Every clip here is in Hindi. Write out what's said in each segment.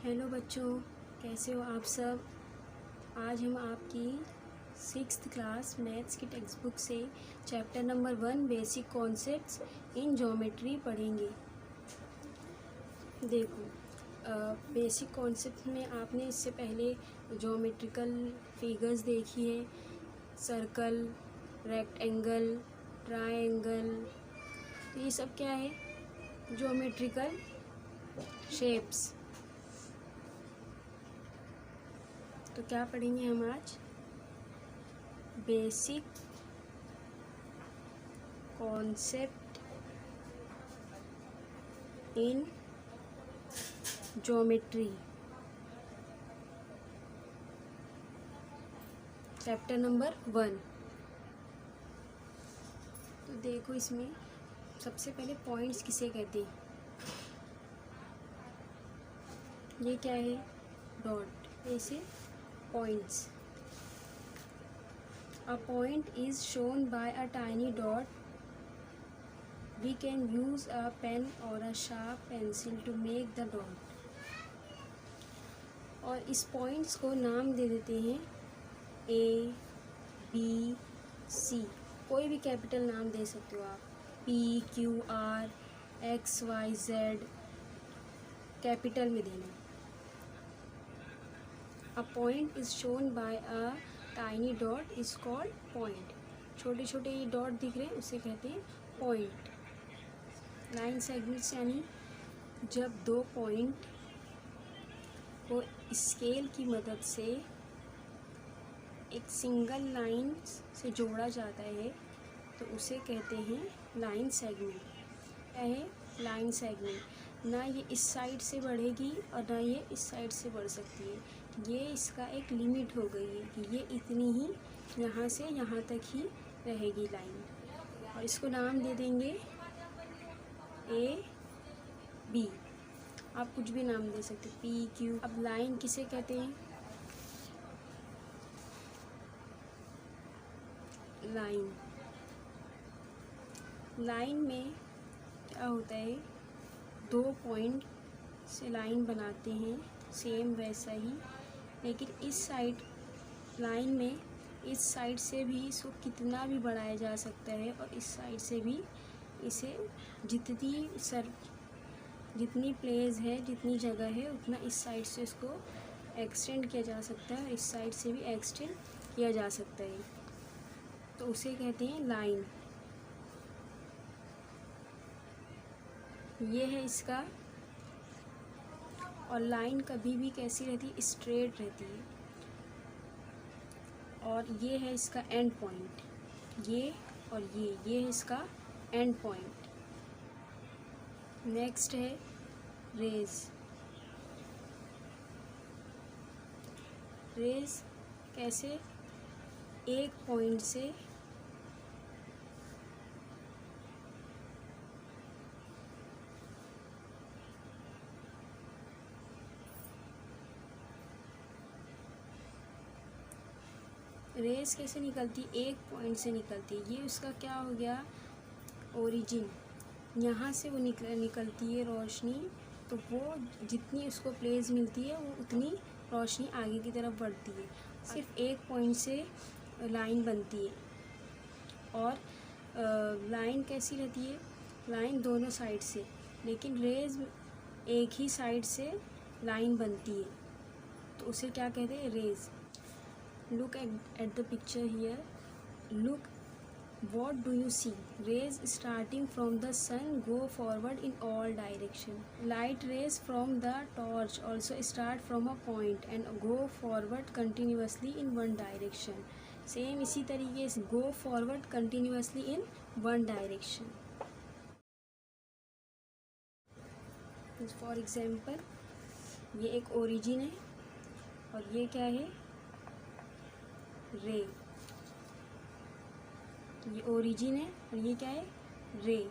हेलो बच्चों, कैसे हो आप सब। आज हम आपकी 6th क्लास मैथ्स की टेक्स्ट बुक से chapter number 1 basic concepts in geometry पढ़ेंगे। देखो, बेसिक कॉन्सेप्ट में आपने इससे पहले ज्योमेट्रिकल फिगर्स देखी है, सर्कल, रेक्टेंगल, ट्रायंगल। तो ये सब क्या है? Geometrical shapes. तो क्या पढ़ेंगे हम आज? Basic concept in geometry, chapter number 1। तो देखो, इसमें सबसे पहले पॉइंट्स किसे कहते हैं? ये क्या है? डॉट। ऐसे points. A point is shown by a tiny dot. We can use a pen or a sharp pencil to make the dot. और इस पॉइंट्स को नाम दे देते हैं A, B, C। कोई भी कैपिटल नाम दे सकते हो आप। P, Q, R, X, Y, Z capital में देना। A point is shown by a tiny dot is called point. छोटे छोटे ये डॉट दिख रहे हैं, उसे कहते हैं पॉइंट। लाइन सेगमेंट्स यानी जब दो पॉइंट को स्केल की मदद से एक सिंगल लाइन से जोड़ा जाता है तो उसे कहते हैं लाइन सेगमेंट। क्या है? Line segment. ना ये इस साइड से बढ़ेगी और ना ये इस साइड से बढ़ सकती है। ये इसका एक लिमिट हो गई है कि ये इतनी ही यहाँ से यहाँ तक ही रहेगी लाइन। और इसको नाम दे देंगे ए, बी। आप कुछ भी नाम दे सकते, पी, क्यू। अब लाइन किसे कहते हैं? लाइन। लाइन में क्या होता है? दो पॉइंट से लाइन बनाते हैं, सेम वैसा ही, लेकिन इस साइड लाइन में इस साइड से भी इसको कितना भी बढ़ाया जा सकता है और इस साइड से भी इसे जितनी प्लेस है, जितनी जगह है, उतना इस साइड से इसको एक्सटेंड किया जा सकता है और इस साइड से भी एक्सटेंड किया जा सकता है। तो उसे कहते हैं लाइन। ये है इसका। और लाइन कभी भी कैसी रहती है? स्ट्रेट रहती है। और ये है इसका एंड पॉइंट। ये और ये है इसका एंड पॉइंट। नेक्स्ट है रेज। रेज कैसे? एक पॉइंट से रेज कैसे निकलती? एक पॉइंट से निकलती है। ये उसका क्या हो गया? ओरिजिन। यहाँ से वो निकलती है रोशनी, तो वो जितनी उसको प्लेस मिलती है वो उतनी रोशनी आगे की तरफ बढ़ती है। सिर्फ एक पॉइंट से लाइन बनती है। और लाइन कैसी रहती है? लाइन दोनों साइड से, लेकिन रेज एक ही साइड से लाइन बनती है, तो उसे क्या कहते हैं? Raise. Look at the picture here. Look, what do you see? Rays starting from the sun go forward in all direction. Light rays from the torch also start from a point and go forward continuously in one direction. Same इसी तरीके से go forward continuously in one direction. For example, ये एक origin है और ये क्या है? रे। ये ओरिजिन है और ये क्या है? रे।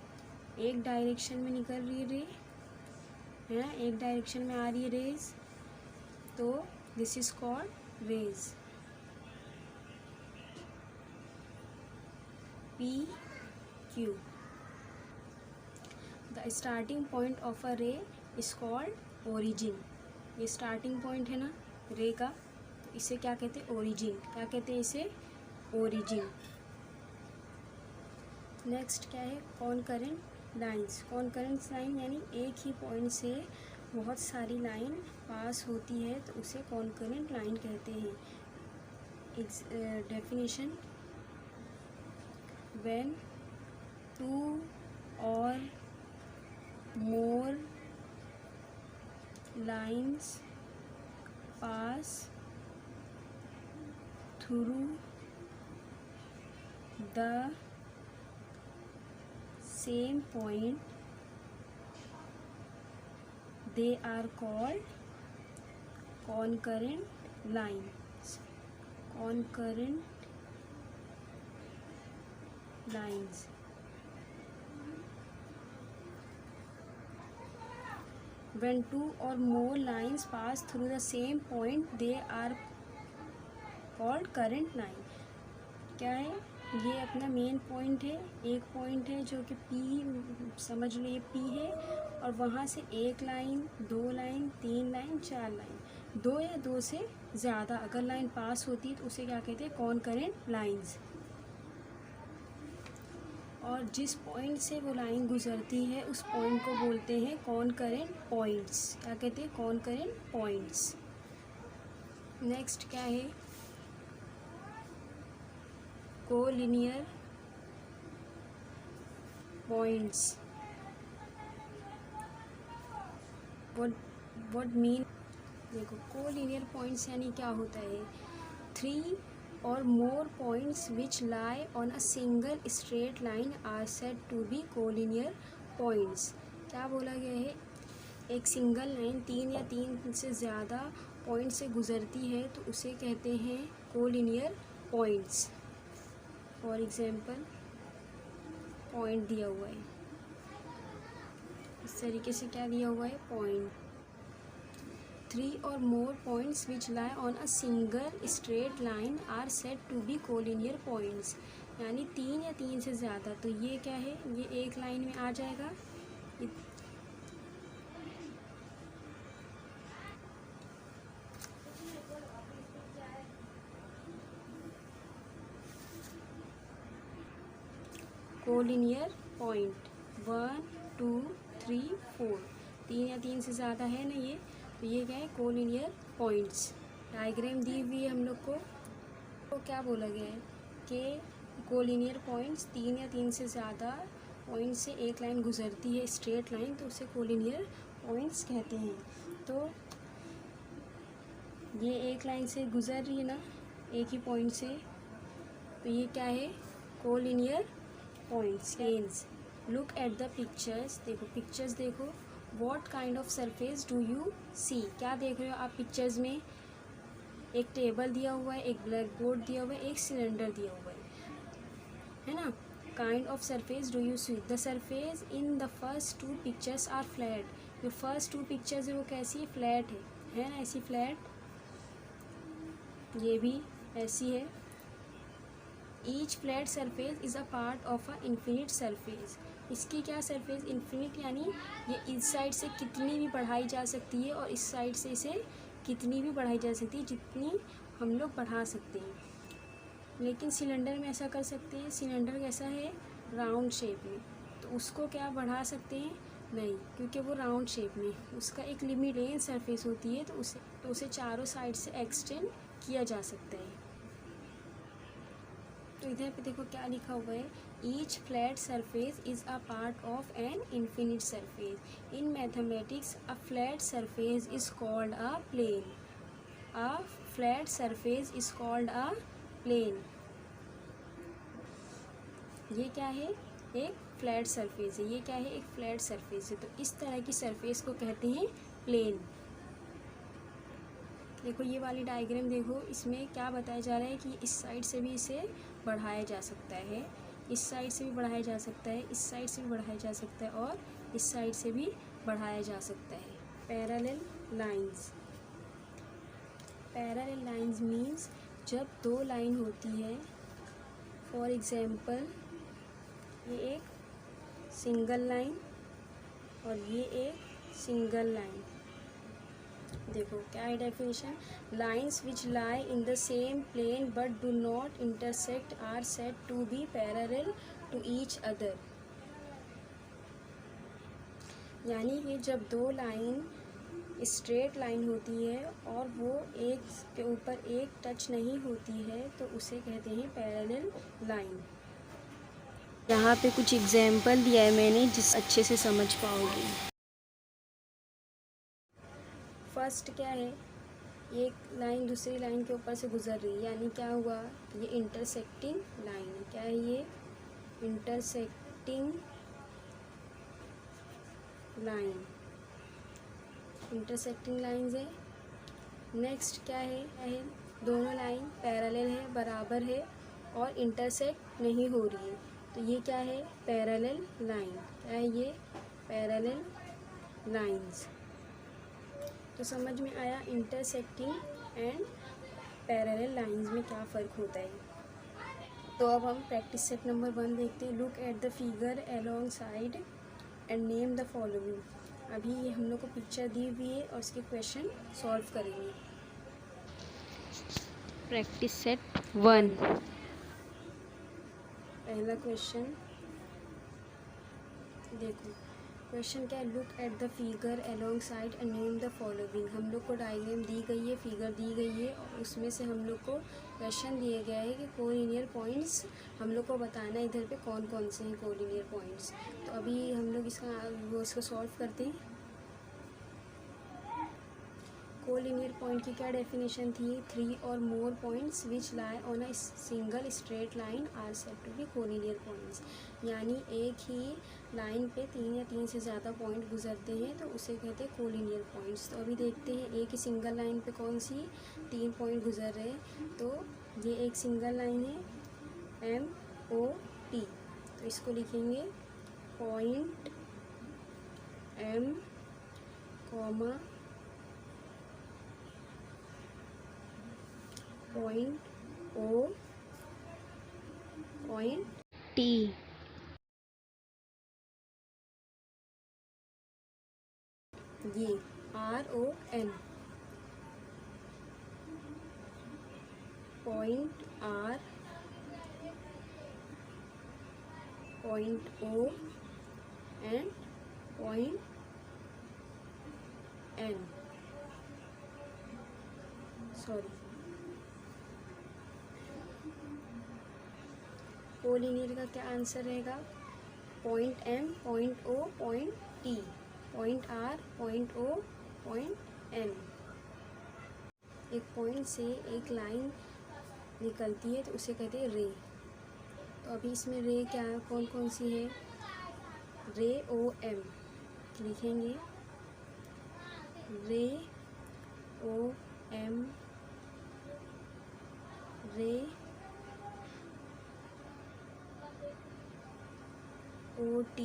एक डायरेक्शन में निकल रही है रे, है ना? एक डायरेक्शन में आ रही है रेज, तो this is called rays. P, Q. The starting point of a ray is called origin. ये स्टार्टिंग पॉइंट है ना रे का, तो इसे क्या कहते हैं, ओरिजिन। क्या कहते हैं इसे, ओरिजिन। नेक्स्ट क्या है, कॉनकरेंट लाइंस। कॉनकरेंट लाइन यानी एक ही पॉइंट से बहुत सारी लाइन पास होती है तो उसे कॉनकरेंट लाइन कहते हैं। इट्स डेफिनेशन, व्हेन टू और more lines pass through the same point they are called concurrent lines. Concurrent lines. When two or more lines pass through the same point they are called current line. क्या है, ये अपना मेन पॉइंट है, एक पॉइंट है जो कि P, समझ लो ये P है, और वहाँ से एक लाइन, दो लाइन, तीन लाइन, चार लाइन, दो या दो से ज़्यादा अगर लाइन पास होती है तो उसे क्या कहते हैं, कॉनकरेंट लाइंस। और जिस पॉइंट से वो लाइन गुजरती है उस पॉइंट को बोलते हैं कॉनकरेंट पॉइंट्स। क्या कहते हैं, कॉनकरेंट पॉइंट्स। नेक्स्ट क्या है, कोलिनियर पॉइंट्स। व्हाट मीन, देखो कोलिनियर पॉइंट्स यानी क्या होता है, थ्री और more points which lie on a single straight line are said to be collinear points. क्या बोला गया है, एक सिंगल लाइन तीन या तीन से ज़्यादा पॉइंट से गुजरती है तो उसे कहते हैं collinear points. For example point दिया हुआ है, इस तरीके से क्या दिया हुआ है, पॉइंट। थ्री और more points which lie on a single straight line are said to be collinear points, यानी तीन या तीन से ज़्यादा। तो ये क्या है, ये एक लाइन में आ जाएगा। कोलिनियर पॉइंट 1 2 3 4, तीन या तीन से ज़्यादा है ना ये, तो ये क्या है, कोलिनियर पॉइंट्स। डायग्राम दी हुई है हम लोग को, तो क्या बोला गया है कि कोलिनियर पॉइंट्स तीन या तीन से ज़्यादा पॉइंट से एक लाइन गुजरती है स्ट्रेट लाइन तो उसे कोलिनियर पॉइंट्स कहते हैं। तो ये एक लाइन से गुजर रही है ना, एक ही पॉइंट से, तो ये क्या है, collinear points. Lens, look at the pictures, देखो पिक्चर्स देखो। What kind of surface do you see, क्या देख रहे हो आप पिक्चर्स में, एक टेबल दिया हुआ है, एक ब्लैक बोर्ड दिया हुआ है, एक सिलेंडर दिया हुआ है ना। Kind of surface do you see, the surface in the first two pictures are flat. जो फर्स्ट टू पिक्चर्स है वो कैसी है, फ्लैट है ना, ऐसी फ्लैट। ये भी ऐसी है। Each flat surface is a part of a infinite surface. इसकी क्या सरफेस, इन्फिनिट, यानी ये इस साइड से कितनी भी बढ़ाई जा सकती है और इस साइड से इसे कितनी भी बढ़ाई जा सकती है, जितनी हम लोग बढ़ा सकते हैं। लेकिन सिलेंडर में ऐसा कर सकते हैं, सिलेंडर कैसा है, राउंड शेप में, तो उसको क्या बढ़ा सकते हैं, नहीं, क्योंकि वो राउंड शेप में, उसका एक लिमिटेड सरफेस होती है, तो उसे चारों साइड से एक्सटेंड किया जा सकता है। तो इधर पे देखो क्या लिखा हुआ है, each flat surface is a part of an infinite surface. In mathematics a flat surface is called a plane. A flat surface is called a plane. ये क्या है, एक फ्लैट सरफेस है, ये क्या है, एक फ्लैट सरफेस है। तो इस तरह की सरफेस को कहते हैं प्लेन। देखो ये वाली डायग्राम देखो, इसमें क्या बताया जा रहा है कि इस साइड से भी इसे बढ़ाया जा सकता है, इस साइड से भी बढ़ाया जा सकता है, इस साइड से भी बढ़ाया जा सकता है और इस साइड से भी बढ़ाया जा सकता है। Parallel lines, parallel lines means जब दो लाइन होती है, फॉर एग्जाम्पल ये एक सिंगल लाइन और ये एक सिंगल लाइन, देखो क्या है definition, lines which lie in the same plane but do not intersect are said to be parallel to each other. यानी कि जब दो लाइन स्ट्रेट लाइन होती है और वो एक के ऊपर एक टच नहीं होती है तो उसे कहते हैं पैरेलल लाइन। यहाँ पे कुछ एग्जाम्पल दिया है मैंने जिस अच्छे से समझ पाओगे। फर्स्ट क्या है, एक लाइन दूसरी लाइन के ऊपर से गुजर रही है, यानी क्या हुआ, ये इंटरसेक्टिंग लाइन है। क्या है ये, इंटरसेक्टिंग लाइन, इंटरसेक्टिंग लाइंस है। नेक्स्ट क्या है, दोनों लाइन पैरेलल है, बराबर है और इंटरसेक्ट नहीं हो रही है, तो ये क्या है, पैरेलल लाइन। क्या है ये, पैरेलल लाइंस। तो समझ में आया इंटरसेक्टिंग एंड पैरेलल लाइंस में क्या फ़र्क होता है। तो अब हम प्रैक्टिस सेट नंबर 1 देखते हैं। Look at the figure along side and name the following. अभी ये हम लोग को पिक्चर दी हुई है और इसके क्वेश्चन सॉल्व करेंगे। प्रैक्टिस सेट 1, पहला क्वेश्चन देखो। क्वेश्चन क्या है, look at the figure along side and name the following. हम लोग को डायग्राम दी गई है, फिगर दी गई है और उसमें से हम लोग को क्वेश्चन दिया गया है कि कोलिनियर पॉइंट्स हम लोग को बताना है इधर पे कौन कौन से हैं कोलिनियर पॉइंट्स। तो अभी हम लोग इसको सॉल्व करते हैं। कोलिनियर पॉइंट की क्या डेफिनेशन थी, 3 और more points which lie on a single straight line are said to be collinear points. यानी एक ही लाइन पे 3 या 3 से ज़्यादा पॉइंट गुजरते हैं तो उसे कहते हैं कोलिनियर पॉइंट्स। तो अभी देखते हैं एक ही सिंगल लाइन पे कौन सी 3 पॉइंट गुजर रहे हैं। तो ये एक सिंगल लाइन है MOT, तो इसको लिखेंगे point M, point O, point T। ये RON, point R, point O and point N। Sorry, collinear का क्या आंसर रहेगा, point M, point O, point T, point R, point O, point N। एक पॉइंट से एक लाइन निकलती है तो उसे कहते हैं रे। तो अभी इसमें रे क्या है, कौन कौन सी है, रे OM लिखेंगे, रे OM, रे OT,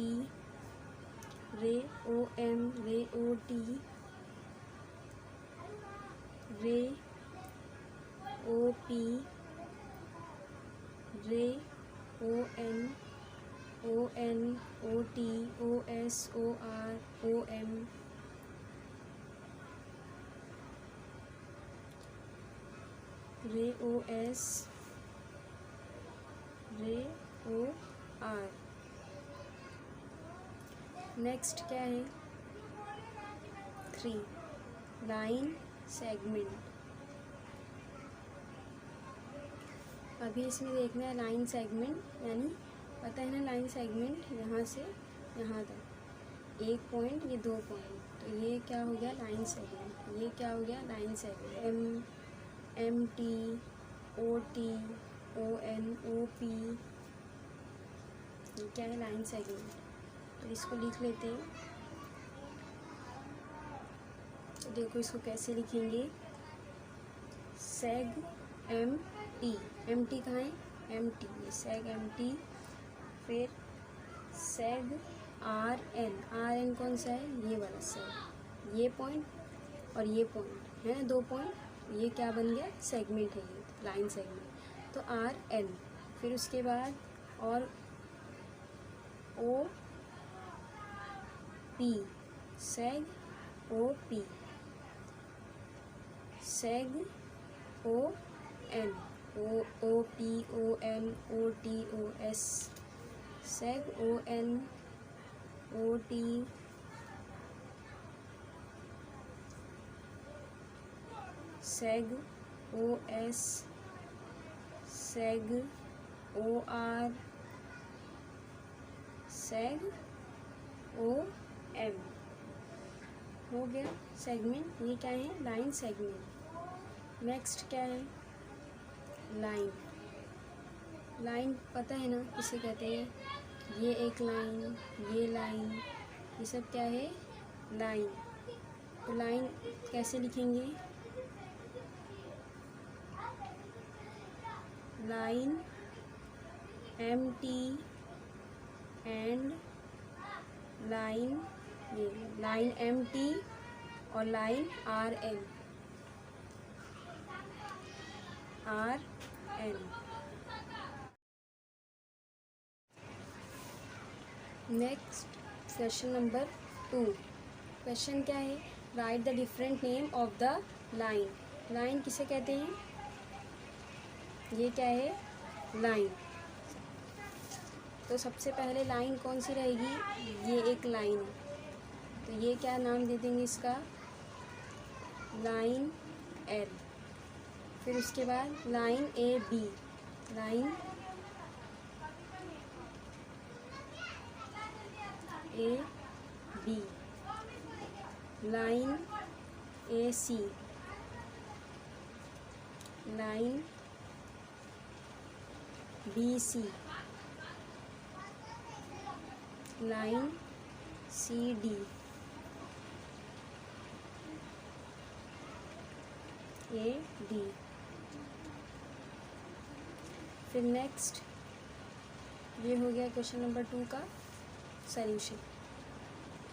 रे OM, रे OT, रे OP, रे ON, ON, OT, OS, OR, OM, रे OS, रे OR। नेक्स्ट क्या है, 3 लाइन सेगमेंट। अभी इसमें देखना है लाइन सेगमेंट, यानी पता है ना लाइन सेगमेंट यहाँ से यहाँ तक एक पॉइंट, ये 2 पॉइंट, तो ये क्या हो गया लाइन सेगमेंट। ये क्या हो गया line segment, MT, OT, ON, OP, ये क्या है लाइन सेगमेंट। तो इसको लिख लेते हैं। तो देखो इसको कैसे लिखेंगे, सेग MT, MT कहाँ है, MT, ये सेग MT, फिर सेग RN कौन सा है, ये वाला सेग, ये पॉइंट और ये पॉइंट है 2 पॉइंट, ये क्या बन गया, सेगमेंट है, ये लाइन सेगमेंट। तो RN, फिर उसके बाद और OP, seg OP, seg O N O P O N O T O S, seg O N O T seg O S, seg O R, seg O M. हो गया सेगमेंट। ये क्या है? Line segment. नेक्स्ट क्या है? लाइन। लाइन पता है ना किसे कहते हैं? ये एक लाइन, ये लाइन, ये सब क्या है? लाइन। तो लाइन कैसे लिखेंगे? Line M T and line, ये लाइन एम टी और line R N, R N. Next question number 2। Question क्या है? Write the different name of the line. Line किसे कहते हैं? ये क्या है? लाइन। तो सबसे पहले लाइन कौन सी रहेगी? ये एक लाइन है, तो ये क्या नाम दे देंगे इसका? Line L. फिर उसके बाद line A B, line A B, line A C, line B C, line C D, A D. फिर नेक्स्ट ये हो गया क्वेश्चन नंबर 2 का सॉल्यूशन।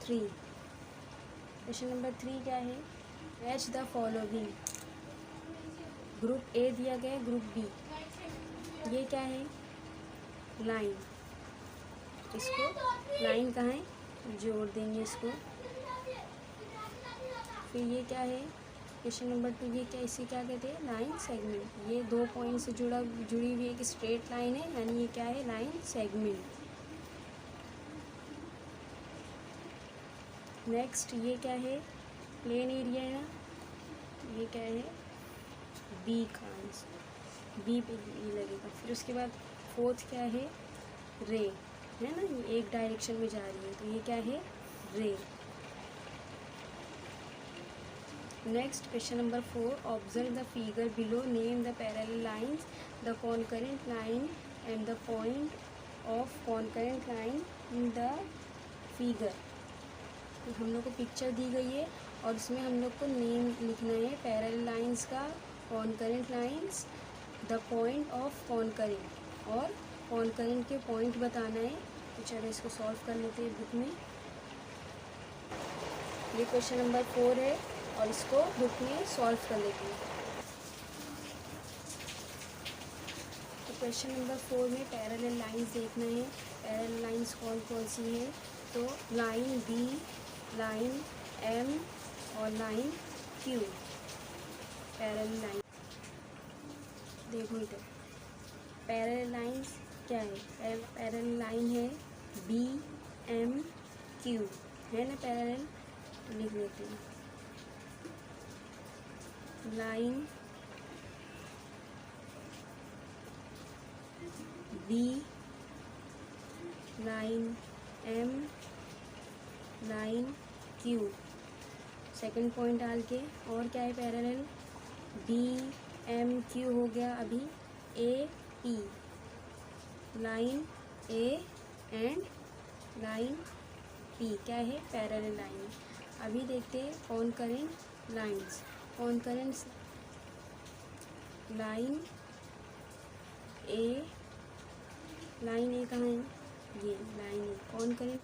3, क्वेश्चन नंबर 3 क्या है? Match the following. Group A दिया गया है, ग्रुप बी। ये क्या है? लाइन। इसको लाइन कहाँ है? जोड़ देंगे इसको। फिर ये क्या है? क्वेश्चन नंबर 2 ये क्या, इसे क्या कहते हैं? Line segment. ये 2 पॉइंट से जुड़ी हुई एक स्ट्रेट लाइन है, यानी ये क्या है? Line segment. नेक्स्ट ये क्या है? प्लेन एरिया है ना, ये क्या है? बी का आंसर, बी पे ये लगेगा। फिर उसके बाद 4th क्या है? रे, है ना, ये एक डायरेक्शन में जा रही है, तो ये क्या है? रे। Next question number 4। Observe the figure below, name the parallel lines, the concurrent line and the point of concurrent line in the figure. हम लोग को पिक्चर दी गई है और इसमें हम लोग को नेम लिखना है पैरेलल लाइंस का, concurrent lines, the point of concurrent, और कॉन्करेंट के पॉइंट बताना है। तो चलो इसको सॉल्व कर लेते हैं बुक में। ये क्वेश्चन नंबर 4 है और इसको बुक में सॉल्व कर लेते हैं। तो क्वेश्चन नंबर 4 में पैरेलल लाइंस देखना है। पैरेलल लाइंस कौन कौन सी है? तो लाइन बी, लाइन एम और लाइन क्यू पैरेलल लाइन। देखो इधर पैरेलल लाइंस क्या है? पैरेलल लाइन है बी एम क्यू, है ना पैरेलल। तो लिख लेते हैं line B, line M, line Q. Second point डाल के, और क्या है पैरेलल? बी एम क्यू हो गया। अभी A P, line A and line P क्या है? Parallel line. अभी देखते हैं कॉन्करेंट लाइंस। कॉन्करेंट लाइन ए, लाइन ए कहाँ है? ये लाइन ए। कॉन्करेंट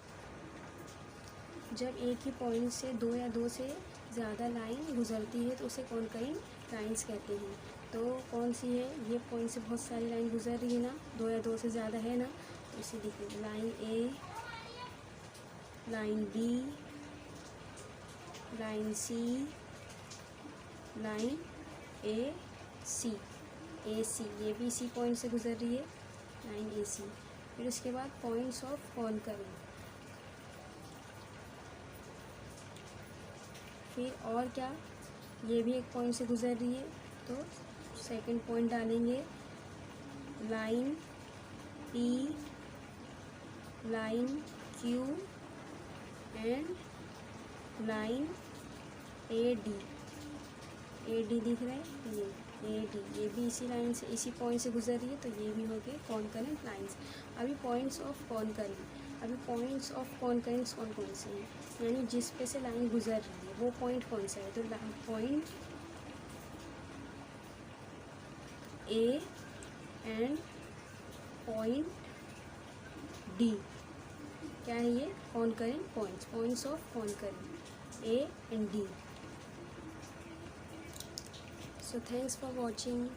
जब एक ही पॉइंट से 2 या 2 से ज़्यादा लाइन गुजरती है तो उसे कॉन्करेंट लाइंस कहते हैं। तो कौन सी है? ये पॉइंट से बहुत सारी लाइन गुजर रही है ना, 2 या 2 से ज़्यादा है ना, तो इसे देखिए line A, line B, line C, line A सी, ये भी इसी पॉइंट से गुजर रही है, लाइन ए सी। फिर उसके बाद पॉइंट्स ऑफ कॉनकरेंट, फिर और क्या, ये भी एक पॉइंट से गुजर रही है, तो सेकंड पॉइंट डालेंगे line P, line Q and line A D दिख रहा है, ये ए डी, ये भी इसी लाइन से, इसी पॉइंट से गुजर रही है, तो ये भी हो गए कॉनकरेंट लाइंस। अभी पॉइंट्स ऑफ कॉनकरेंट, अभी पॉइंट्स ऑफ कॉनकरेंट्स कौन कौन से हैं, यानी जिस पे से लाइन गुजर रही है वो पॉइंट कौन सा है, तो point A and point D, क्या है ये, कॉनकरेंट points, points of कॉनकरेंट A and D. So thanks for watching.